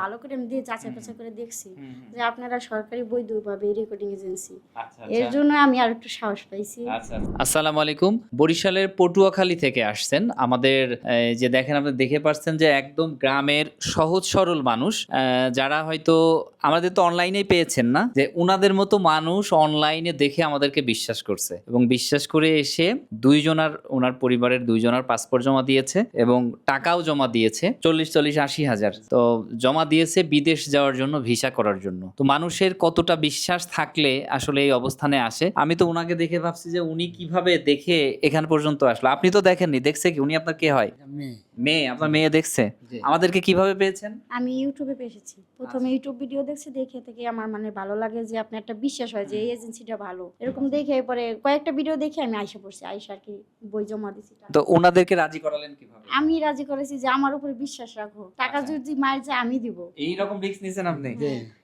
ভালো করে আমি দিয়ে যাচাই করে দেখছি যে আপনারা সরকারি বৈধভাবে রেকর্ডিং এজেন্সি, আচ্ছা এর জন্য আমি আর একটু সাহস পাইছি। আচ্ছা। আসসালামু আলাইকুম। বরিশালের পটুয়াখালী থেকে আসছেন আমাদের যে দেখেন, আপনি দেখে পাচ্ছেন যে একদম গ্রামের সহজ সরল মানুষ, যারা হয়তো আমাদের তো অনলাইনেই পেয়েছেন না, যে উনাদের মতো মানুষ অনলাইনে দেখে আমাদেরকে বিশ্বাস করছে এবং বিশ্বাস করে এসে ওনার পরিবারের দুইজনের পাসপোর্ট জমা দিয়েছে এবং টাকাও জমা দিয়েছে 40-80 হাজার। তো জমা দিয়েছে বিদেশ যাওয়ার জন্য, ভিসা করার জন্য। তো মানুষের কতটা বিশ্বাস থাকলে আসলে এই অবস্থানে আসে। আমি তো ওনাকে দেখে ভাবছি যে উনি কিভাবে দেখে এখান পর্যন্ত আসলো। আপনি তো দেখেননি, দেখছে কি? উনি আপনার কে হয়? মেয়ে। আপনার মেয়ে দেখছে। আমাদেরকে কিভাবে পেয়েছেন? আমি ইউটিউবে পেয়েছি, প্রথমে ইউটিউব ভিডিও দেখছি, দেখে থেকে আমার মানে ভালো লাগে যে আপনি একটা বিশ্বাস হয় যে এই এজেন্সিটা ভালো, এরকম দেখে পরে কয়েকটা ভিডিও দেখে আমি আইসা পড়ছি, আইসা আর কি বই জমা দিছি। তো ওনাদেরকে রাজি করালেন কিভাবে? আমি রাজি করেছি যে আমার উপরে বিশ্বাস রাখো, টাকা যদি মার যায় আমি দিব। এই রকম রিস্ক নিছেন আপনি?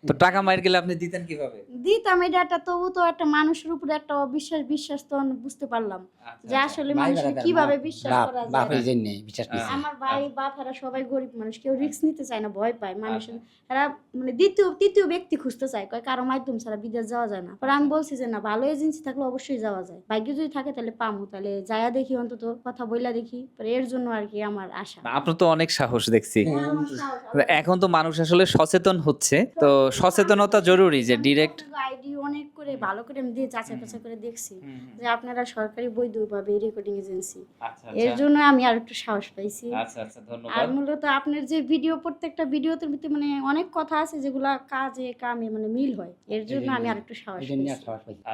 তো টাকা মার গেলে আপনি দিতেন কিভাবে? দিতাম, এটা তবু তো একটা মানুষের উপরে একটা বিশ্বাস তো বুঝতে পারলাম যে আসলে মানুষের কিভাবে বিশ্বাস করা যায়। আমার ভাই বাপেরা সবাই গরিব মানুষ, কেউ রিস্ক নিতে চায় না, ভয় পায় মানুষের। এরা মানে তৃতীয় ব্যক্তি খুঁজতে চায়, কয় কারো মাধ্যম ছাড়া বিদেশ যাওয়া যায় না। পরে আমি বলছি যে না, ভালো এজেন্সি থাকলে অবশ্যই যাওয়া যায়, ভাগ্য যদি থাকে তাহলে পামু, তাহলে যায়া দেখি, অন্তত কথা বইলা দেখি। পরে এর জন্য আর কি আমার আশা। আপনার তো অনেক সাহস দেখছি। এখন তো মানুষ আসলে সচেতন হচ্ছে, তো সচেতনতা জরুরি যে ডিরেক্ট আইডি অনেক করে ভালো করে আমি দিয়ে যাচাই করে দেখছি যে আপনারা সরকারি বৈধভাবে রেকর্ডিং এজেন্সি, এর জন্য আমি আর একটু সাহস পাইছি। আচ্ছা, ধন্যবাদ। আর মূলত আপনার যে ভিডিও, প্রত্যেকটা ভিডিওতে মানে অনেক কথা আছে যেগুলা কামে মানে মিল হয়, এর জন্য আমি আর একটু সাহস পাইছি।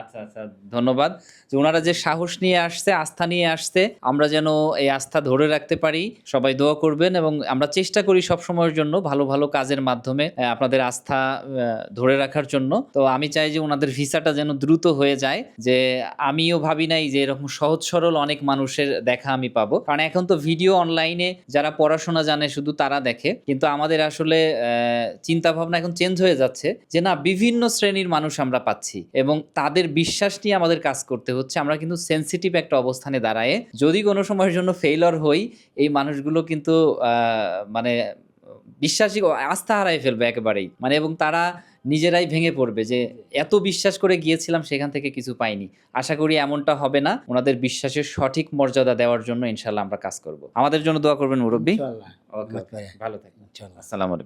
আচ্ছা, ধন্যবাদ। যে ওনারা যে সাহস নিয়ে আসছে, আস্থা নিয়ে আসছে, আমরা যেন এই আস্থা ধরে রাখতে পারি। সবাই দোয়া করবেন এবং আমরা চেষ্টা করি সব সময়ের জন্য ভালো ভালো কাজের মাধ্যমে আপনাদের আস্থা ধরে রাখার জন্য। তো আমি চাই যে ওনাদের ভিসাটা যেন দ্রুত হয়ে যায়, যে আমিও ভাবি নাই যে এরকম সহজ সরল অনেক মানুষের দেখা আমি পাবো। কারণ এখন তো ভিডিও অনলাইনে যারা পড়াশোনা জানে শুধু তারা দেখে, কিন্তু আমাদের আসলে চিন্তা ভাবনা এখন চেঞ্জ হয়ে যাচ্ছে যে না, বিভিন্ন শ্রেণীর মানুষ আমরা পাচ্ছি এবং তাদের বিশ্বাস নিয়ে আমাদের কাজ করতে হচ্ছে। আমরা কিন্তু সেনসিটিভ একটা অবস্থানে দাঁড়ায় যদি কোনো সময়ের জন্য ফেইলর হই, এই মানুষগুলো কিন্তু মানে বিশ্বাসী আস্থা হারাই ফেলবে একেবারেই, মানে এবং তারা নিজেরাই ভেঙে পড়বে যে এত বিশ্বাস করে গিয়েছিলাম, সেখান থেকে কিছু পাইনি। আশা করি এমনটা হবে না। ওনাদের বিশ্বাসের সঠিক মর্যাদা দেওয়ার জন্য ইনশাল্লাহ আমরা কাজ করব। আমাদের জন্য দোয়া করবেন মুরব্বী। ভালো থাকবেন। আসসালামু আলাইকুম।